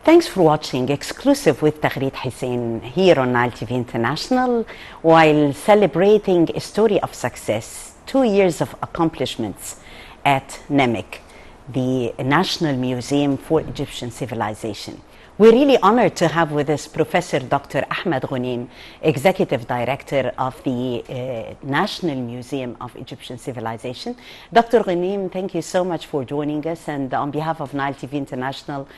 Thanks for watching Exclusive with Taghreed Hussein here on Nile TV International, while celebrating a story of success, 2 years of accomplishments at NEMC, the National Museum for Egyptian Civilization. We're really honored to have with us Professor Dr. Ahmed Ghonim, Executive Director of the National Museum of Egyptian Civilization. Dr. Ghonim, thank you so much for joining us, and on behalf of Nile TV International,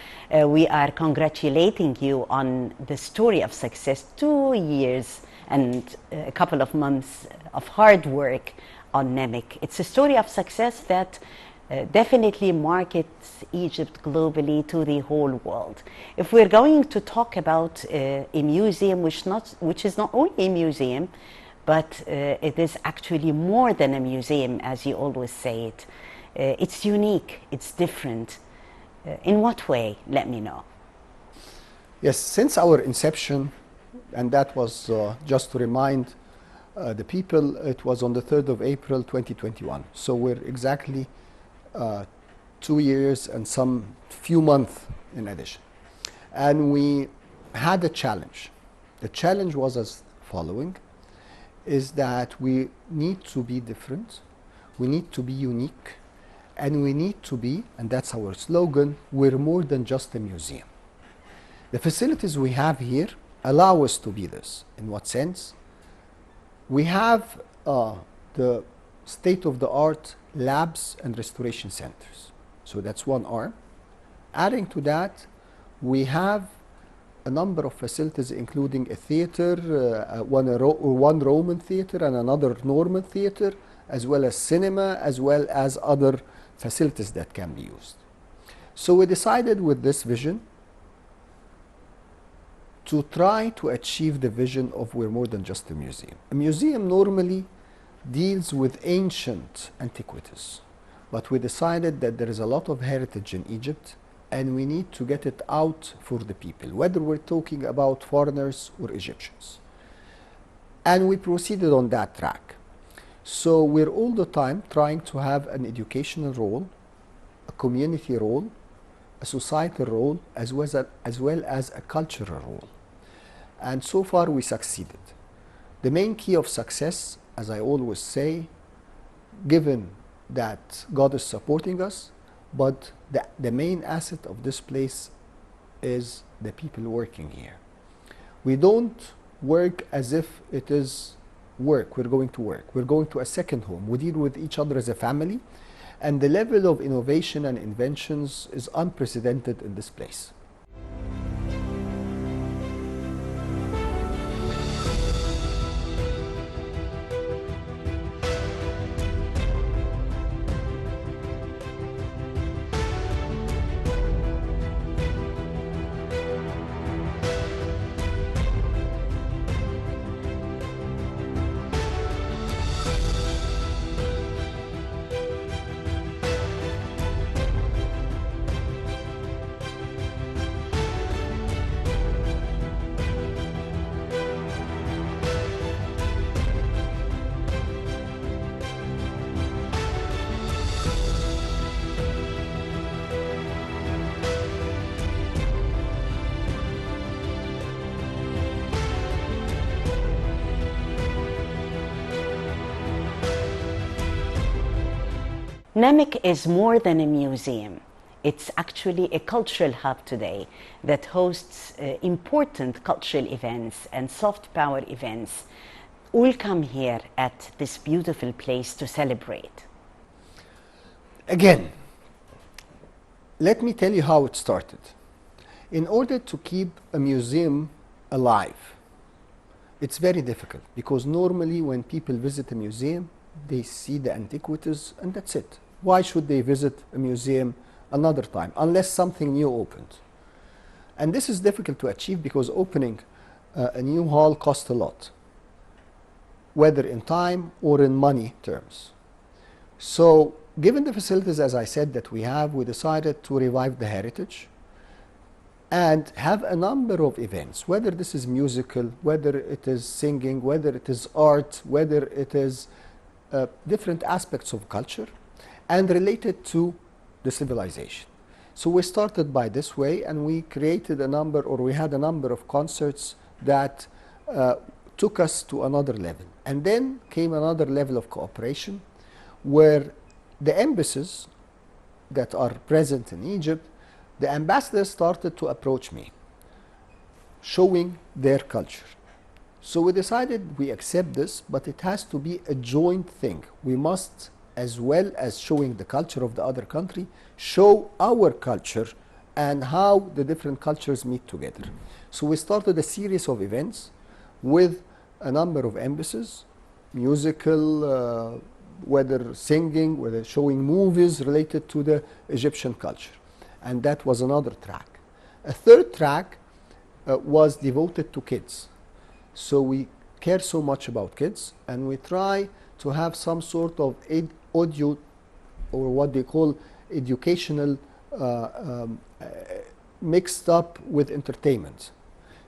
we are congratulating you on the story of success, 2 years and a couple of months of hard work on NEMC. It's a story of success that definitely markets Egypt globally to the whole world. If we're going to talk about a museum which is not only a museum, but it is actually more than a museum, as you always say it. It's unique, it's different. In what way? Let me know. Yes, since our inception, and that was just to remind the people, it was on the 3rd of April 2021. So we're exactly 2 years and some few months in addition. And we had a challenge. The challenge was as following, is that we need to be different, we need to be unique, and we need to be, and that's our slogan, we're more than just a museum. The facilities we have here allow us to be this. In what sense? We have the state-of-the-art labs and restoration centers. So that's one arm. Adding to that, we have a number of facilities including a theater, one Roman theater and another Norman theater, as well as cinema, as well as other facilities that can be used. So we decided with this vision to try to achieve the vision of we're more than just a museum. A museum normally deals with ancient antiquities, but we decided that there is a lot of heritage in Egypt and we need to get it out for the people, whether we're talking about foreigners or Egyptians. And we proceeded on that track. So we're all the time trying to have an educational role, a community role, a societal role, as well as a cultural role. And so far we succeeded. The main key of success, as I always say, given that God is supporting us, but the main asset of this place is the people working here. We don't work as if it is work, we're going to work. We're going to a second home. We deal with each other as a family, and the level of innovation and inventions is unprecedented in this place. NEMC is more than a museum. It's actually a cultural hub today that hosts important cultural events and soft power events. All come here at this beautiful place to celebrate. Again, let me tell you how it started. In order to keep a museum alive, it's very difficult because normally when people visit a museum, they see the antiquities and that's it. Why should they visit a museum another time unless something new opened? And this is difficult to achieve because opening a new hall costs a lot, whether in time or in money terms. So given the facilities, as I said, that we have, we decided to revive the heritage and have a number of events, whether this is musical, whether it is singing, whether it is art, whether it is different aspects of culture and related to the civilization. So we started by this way, and we created a number, or we had a number of concerts that took us to another level. And then came another level of cooperation where the embassies that are present in Egypt, the ambassadors started to approach me, showing their culture. So we decided we accept this, but it has to be a joint thing. We must, as well as showing the culture of the other country, show our culture and how the different cultures meet together. So we started a series of events with a number of embassies, musical, whether singing, whether showing movies related to the Egyptian culture. And that was another track. A third track was devoted to kids. So we care so much about kids, and we try to have some sort of audio, or what they call educational, mixed up with entertainment.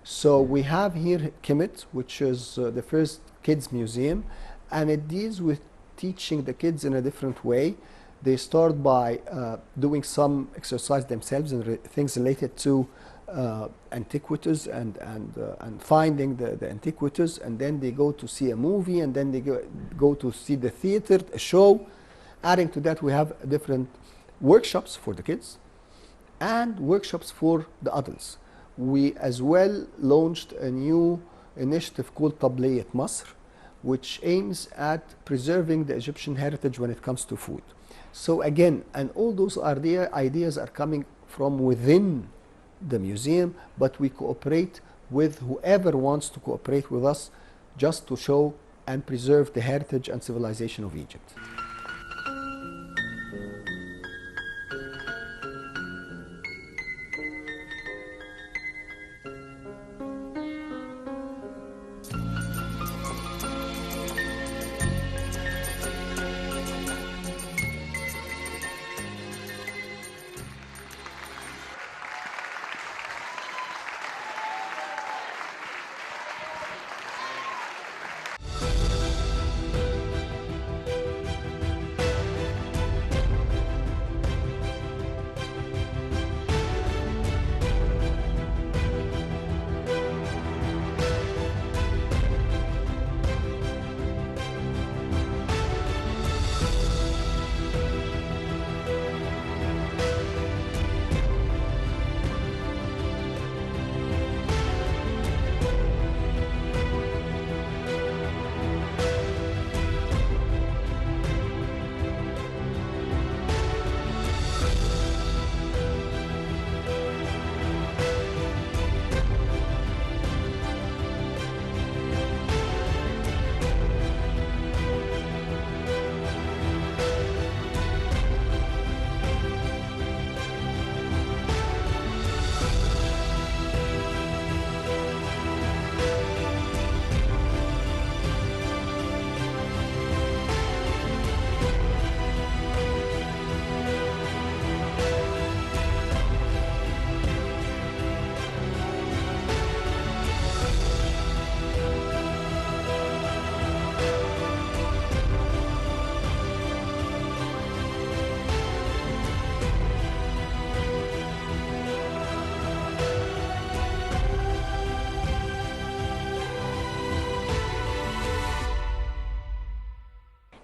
So we have here Kemet, which is the first kids museum, and it deals with teaching the kids in a different way. They start by doing some exercise themselves and things related to antiquities and finding the antiquities, and then they go to see a movie, and then they go to see the theater, a show. Adding to that, we have different workshops for the kids and workshops for the adults. We as well launched a new initiative called Tabliyat Masr, which aims at preserving the Egyptian heritage when it comes to food. So again, and all those ideas are coming from within the museum, but we cooperate with whoever wants to cooperate with us just to show and preserve the heritage and civilization of Egypt.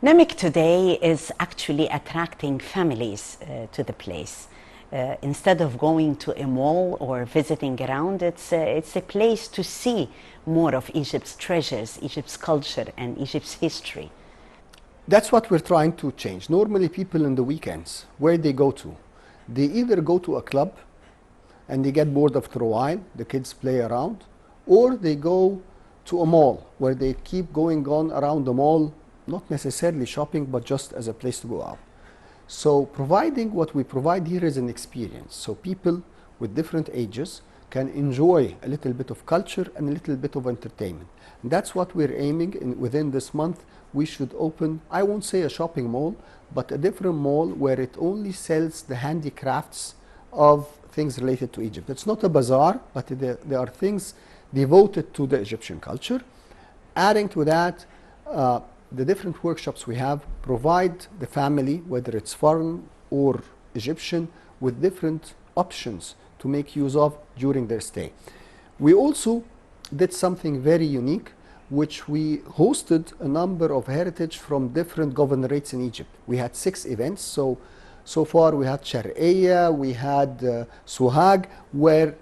Nemek today is actually attracting families to the place. Instead of going to a mall or visiting around, it's a place to see more of Egypt's treasures, Egypt's culture, and Egypt's history. That's what we're trying to change. Normally people in the weekends, where they go to? They either go to a club and they get bored after a while, the kids play around, or they go to a mall where they keep going on around the mall, not necessarily shopping, but just as a place to go out. So providing what we provide here is an experience. So people with different ages can enjoy a little bit of culture and a little bit of entertainment. And that's what we're aiming in. Within this month, we should open, I won't say a shopping mall, but a different mall where it only sells the handicrafts of things related to Egypt. It's not a bazaar, but there are things devoted to the Egyptian culture. Adding to that, the different workshops we have provide the family, whether it's foreign or Egyptian, with different options to make use of during their stay. We also did something very unique, which we hosted a number of heritage from different governorates in Egypt. We had 6 events. So far we had Sharqiyya, we had Suhag, where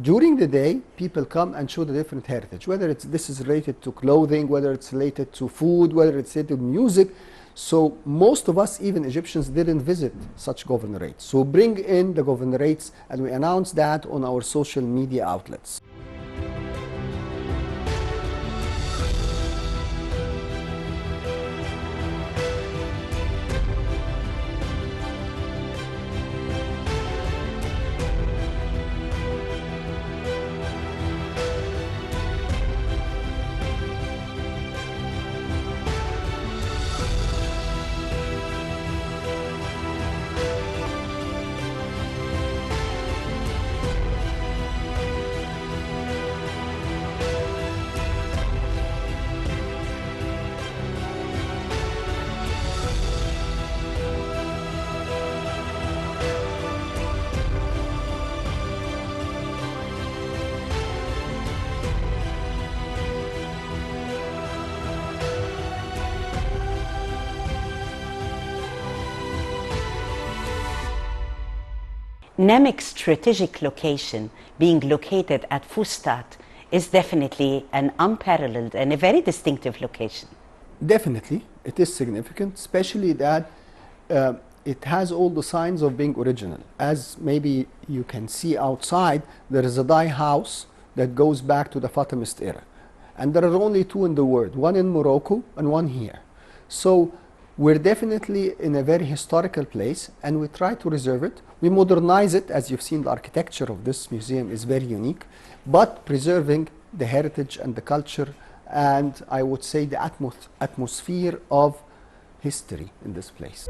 during the day people come and show the different heritage, whether this is related to clothing, whether it's related to food, whether it's related to music. So most of us, even Egyptians, didn't visit such governorates. So bring in the governorates, and we announced that on our social media outlets. Nemek's strategic location, being located at Fustat, is definitely an unparalleled and a very distinctive location. Definitely, it is significant, especially that it has all the signs of being original. As maybe you can see outside, there is a dye house that goes back to the Fatimist era. And there are only 2 in the world, one in Morocco and one here. So we're definitely in a very historical place, and we try to reserve it. We modernize it. As you've seen, the architecture of this museum is very unique, but preserving the heritage and the culture, and I would say the atmosphere of history in this place.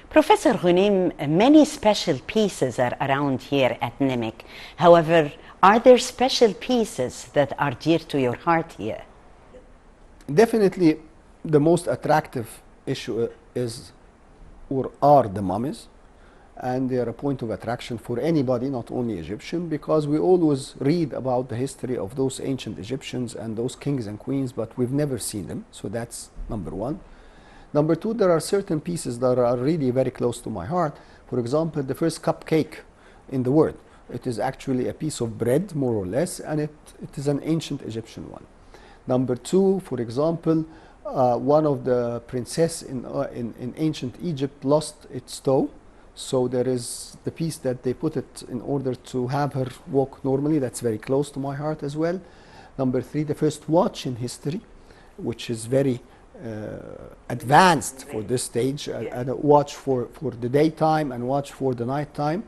Professor Ghunem, many special pieces are around here at Nemek. However, are there special pieces that are dear to your heart here? Definitely, the most attractive issue is or are the mummies, and they are a point of attraction for anybody, not only Egyptian, because we always read about the history of those ancient Egyptians and those kings and queens, but we've never seen them. So that's number 1. Number 2, there are certain pieces that are really very close to my heart. For example, the first cupcake in the world. It is actually a piece of bread, more or less, and it is an ancient Egyptian one. Number 2, for example, one of the princess in ancient Egypt lost its toe. So there is the piece that they put it in order to have her walk normally. That's very close to my heart as well. Number 3, the first watch in history, which is very advanced for this stage, and a watch for the daytime and watch for the nighttime.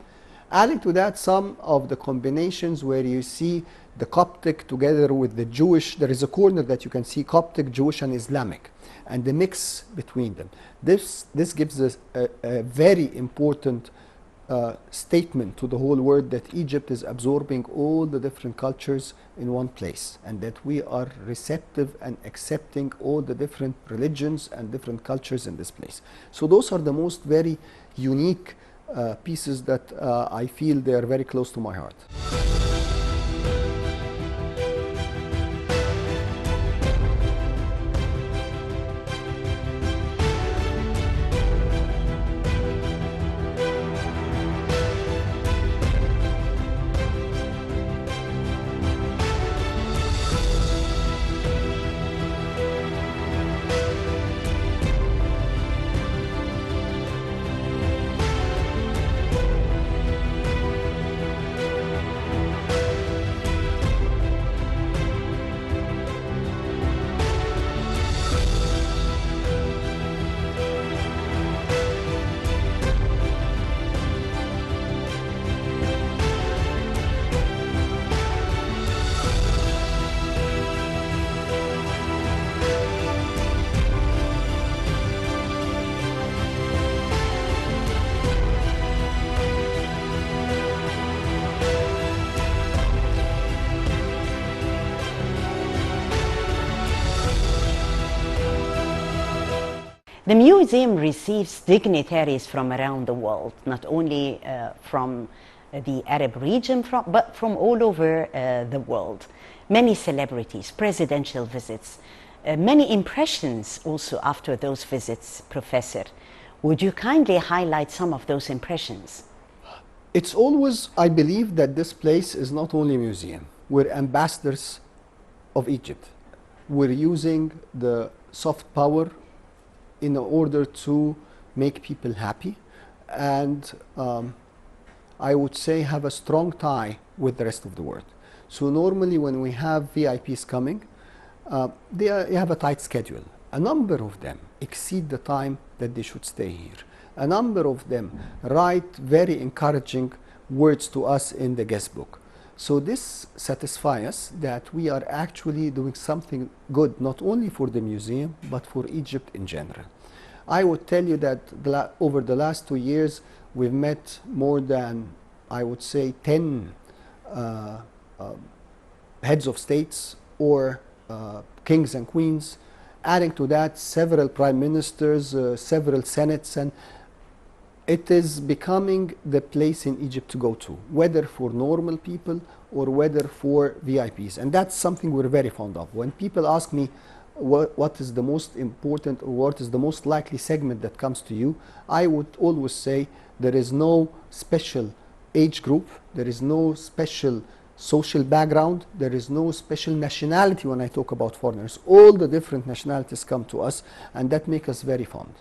Adding to that, some of the combinations where you see the Coptic together with the Jewish. There is a corner that you can see Coptic, Jewish, and Islamic, and the mix between them. This gives us a very important statement to the whole world that Egypt is absorbing all the different cultures in one place, and that we are receptive and accepting all the different religions and different cultures in this place. So those are the most very unique pieces that I feel they are very close to my heart. The museum receives dignitaries from around the world, not only from the Arab region, but from all over the world. Many celebrities, presidential visits, many impressions also after those visits, Professor. Would you kindly highlight some of those impressions? It's always, I believe, that this place is not only a museum. We're ambassadors of Egypt. We're using the soft power in order to make people happy and I would say have a strong tie with the rest of the world. So normally when we have VIPs coming, they have a tight schedule. A number of them exceed the time that they should stay here. A number of them write very encouraging words to us in the guest book. So this satisfies us that we are actually doing something good, not only for the museum, but for Egypt in general. I would tell you that over the last 2 years, we've met more than, I would say, 10 heads of states or kings and queens. Adding to that, several prime ministers, several senates, and it is becoming the place in Egypt to go to, whether for normal people or whether for VIPs. And that's something we're very fond of. When people ask me what is the most important or what is the most likely segment that comes to you, I would always say there is no special age group, there is no special social background, there is no special nationality when I talk about foreigners. All the different nationalities come to us, and that makes us very fond.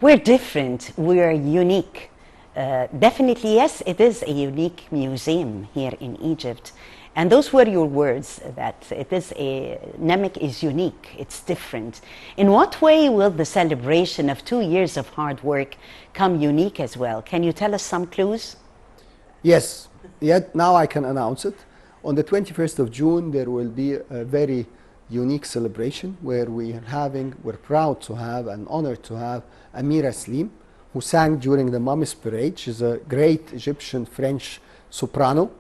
We're different, we're unique. Definitely, yes, it is a unique museum here in Egypt. And those were your words, that Nemek is unique, it's different. In what way will the celebration of 2 years of hard work come unique as well? Can you tell us some clues? Yes, yet now I can announce it. On the 21st of June, there will be a very unique celebration where we're proud to have and honored to have Amira Slim, who sang during the Mummies Parade. She's a great Egyptian French soprano,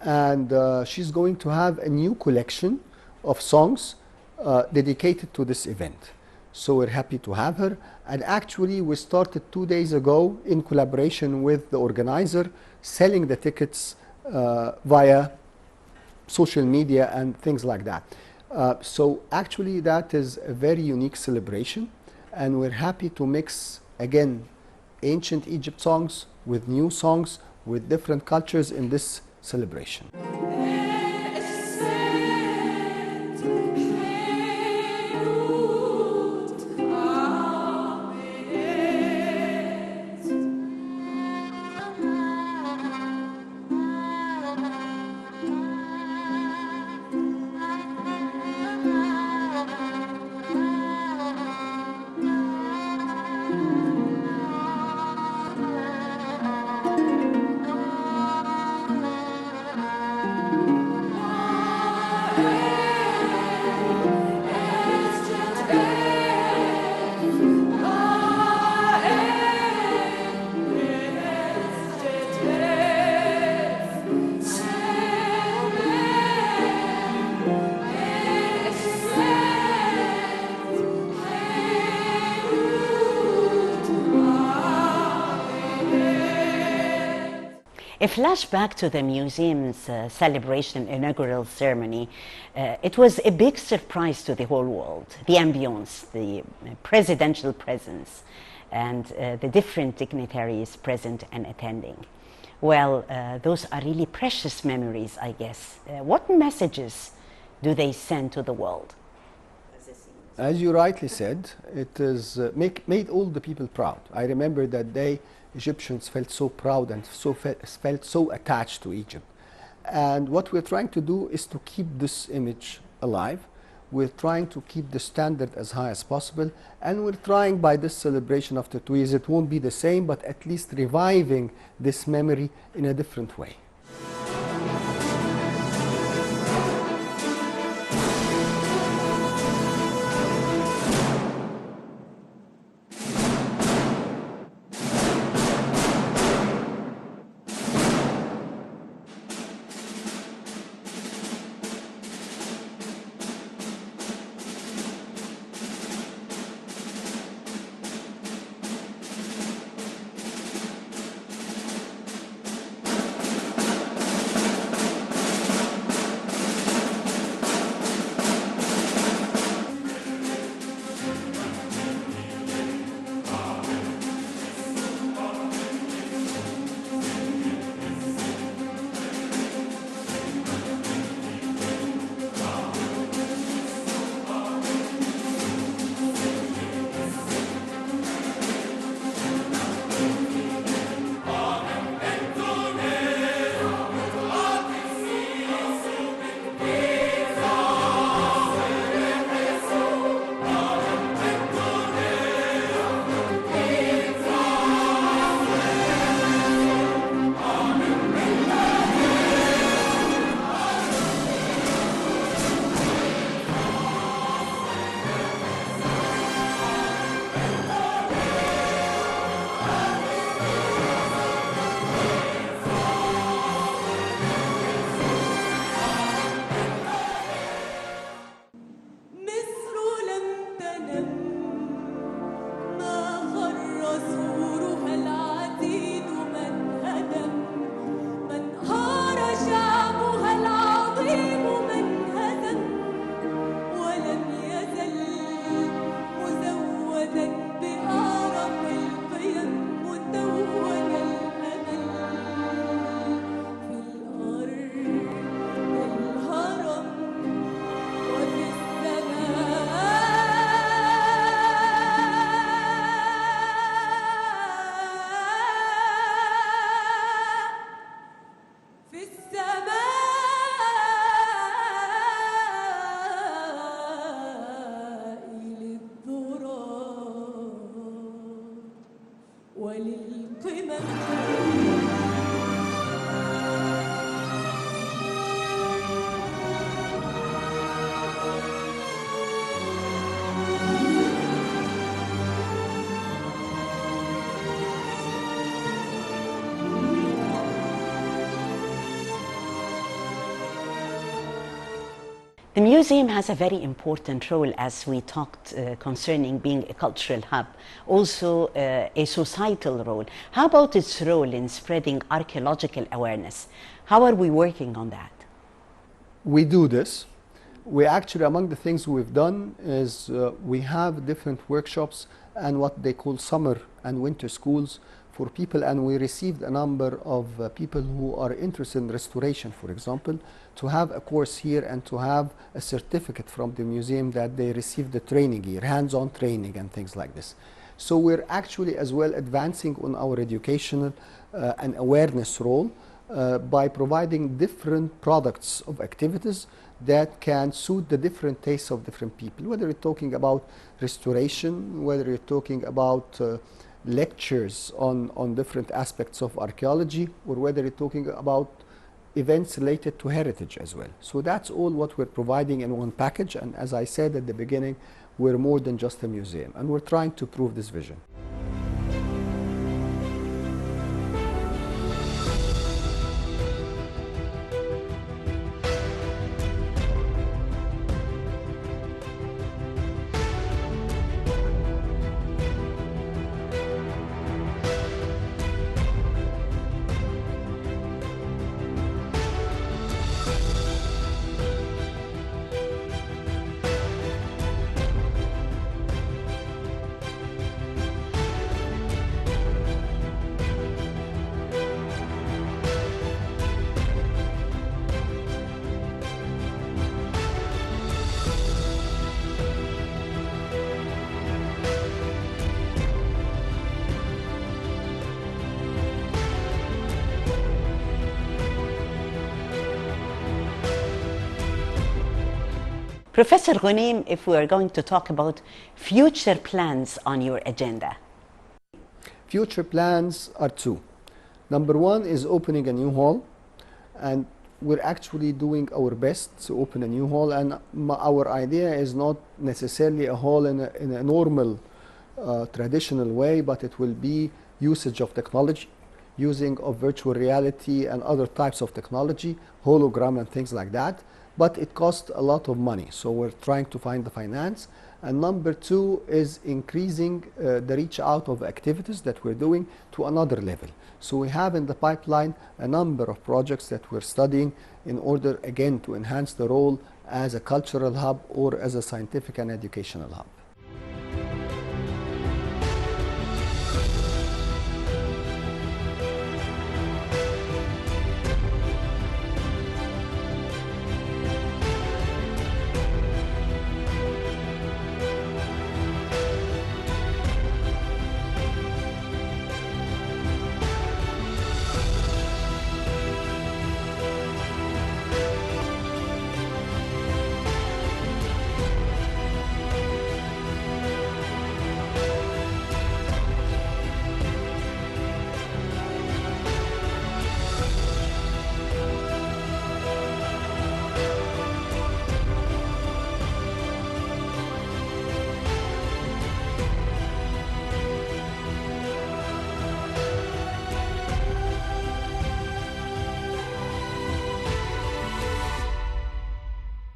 and she's going to have a new collection of songs dedicated to this event. So we're happy to have her, and actually we started 2 days ago in collaboration with the organizer, selling the tickets via social media and things like that. So actually that is a very unique celebration, and we're happy to mix, again, ancient Egypt songs with new songs with different cultures in this celebration. A flashback to the museum's celebration inaugural ceremony, it was a big surprise to the whole world. The ambience, the presidential presence, and the different dignitaries present and attending. Well, those are really precious memories, I guess. What messages do they send to the world? As you rightly said, it is made all the people proud. I remember that day Egyptians felt so proud and felt so attached to Egypt. And what we're trying to do is to keep this image alive. We're trying to keep the standard as high as possible, and we're trying by this celebration after 2 years, it won't be the same, but at least reviving this memory in a different way. The museum has a very important role, as we talked concerning being a cultural hub, also a societal role. How about its role in spreading archaeological awareness? How are we working on that? We do this. We actually, among the things we've done is we have different workshops and what they call summer and winter schools for people, and we received a number of people who are interested in restoration, for example, to have a course here and to have a certificate from the museum that they received the training here, hands-on training and things like this. So we're actually as well advancing on our educational and awareness role by providing different products of activities that can suit the different tastes of different people, whether you're talking about restoration, whether you're talking about lectures on different aspects of archaeology, or whether you're talking about events related to heritage as well. So that's all what we're providing in one package, and as I said at the beginning, we're more than just a museum, and we're trying to prove this vision. Professor Ghunim, if we are going to talk about future plans on your agenda. Future plans are two. Number one is opening a new hall, and we're actually doing our best to open a new hall, and our idea is not necessarily a hall in a normal traditional way, but it will be usage of technology, using of virtual reality and other types of technology, hologram and things like that, but it costs a lot of money, so we're trying to find the finance. And number two is increasing the reach out of activities that we're doing to another level. So we have in the pipeline a number of projects that we're studying in order, again, to enhance the role as a cultural hub or as a scientific and educational hub.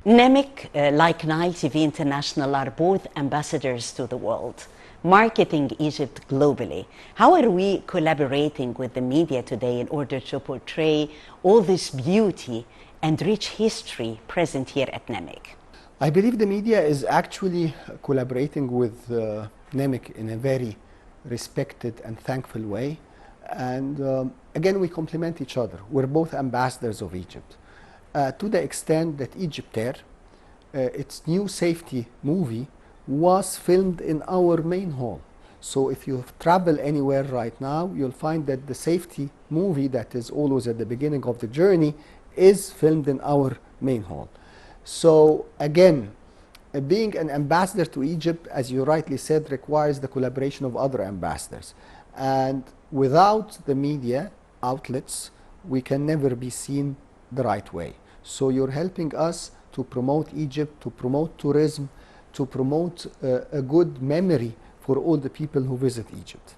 NEMIC, like Nile TV International, are both ambassadors to the world, marketing Egypt globally. How are we collaborating with the media today in order to portray all this beauty and rich history present here at NEMIC? I believe the media is actually collaborating with NEMIC in a very respected and thankful way. And again, we complement each other. We're both ambassadors of Egypt. To the extent that Egyptair, its new safety movie, was filmed in our main hall. So if you travel anywhere right now, you'll find that the safety movie that is always at the beginning of the journey is filmed in our main hall. So again, being an ambassador to Egypt, as you rightly said, requires the collaboration of other ambassadors. And without the media outlets, we can never be seen the right way. So you're helping us to promote Egypt, to promote tourism, to promote a good memory for all the people who visit Egypt.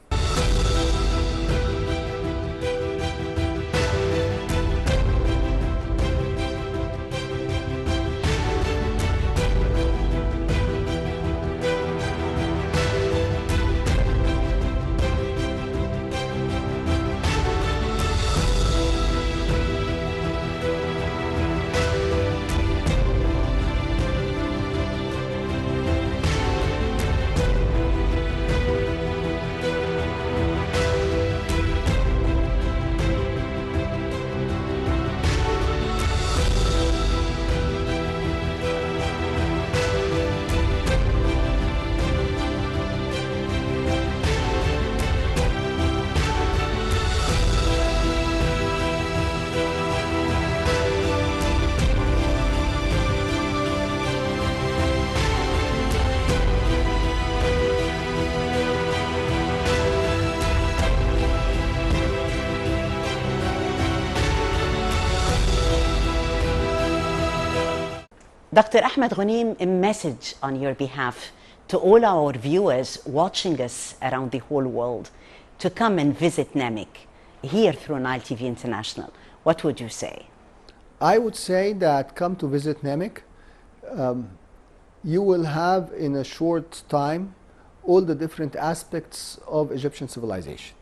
Dr. Ahmed Ghunim, a message on your behalf to all our viewers watching us around the whole world to come and visit NEMIC here through Nile TV International. What would you say? I would say that come to visit NEMIC. You will have in a short time all the different aspects of Egyptian civilization.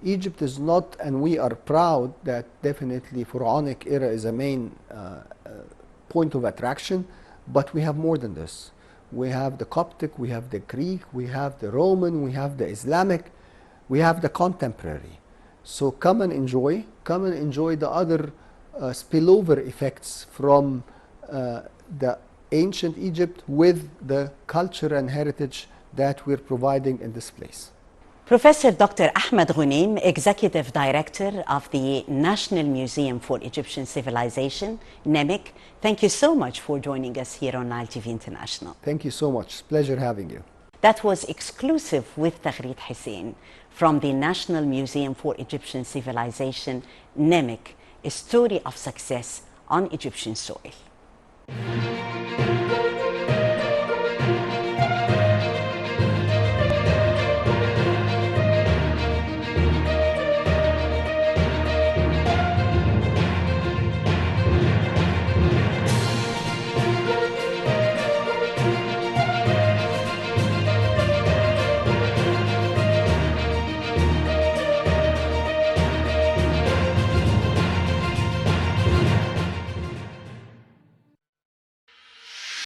Egypt is not, and we are proud that definitely Pharaonic era is a main point of attraction, but we have more than this. We have the Coptic, we have the Greek, we have the Roman, we have the Islamic, we have the contemporary. So come and enjoy the other spillover effects from the ancient Egypt with the culture and heritage that we're providing in this place. Professor Dr. Ahmed Ghunaim, Executive Director of the National Museum for Egyptian Civilization, NEMIC, thank you so much for joining us here on Nile TV International. Thank you so much. Pleasure having you. That was exclusive with Taghreed Hussein from the National Museum for Egyptian Civilization, NEMIC, a story of success on Egyptian soil.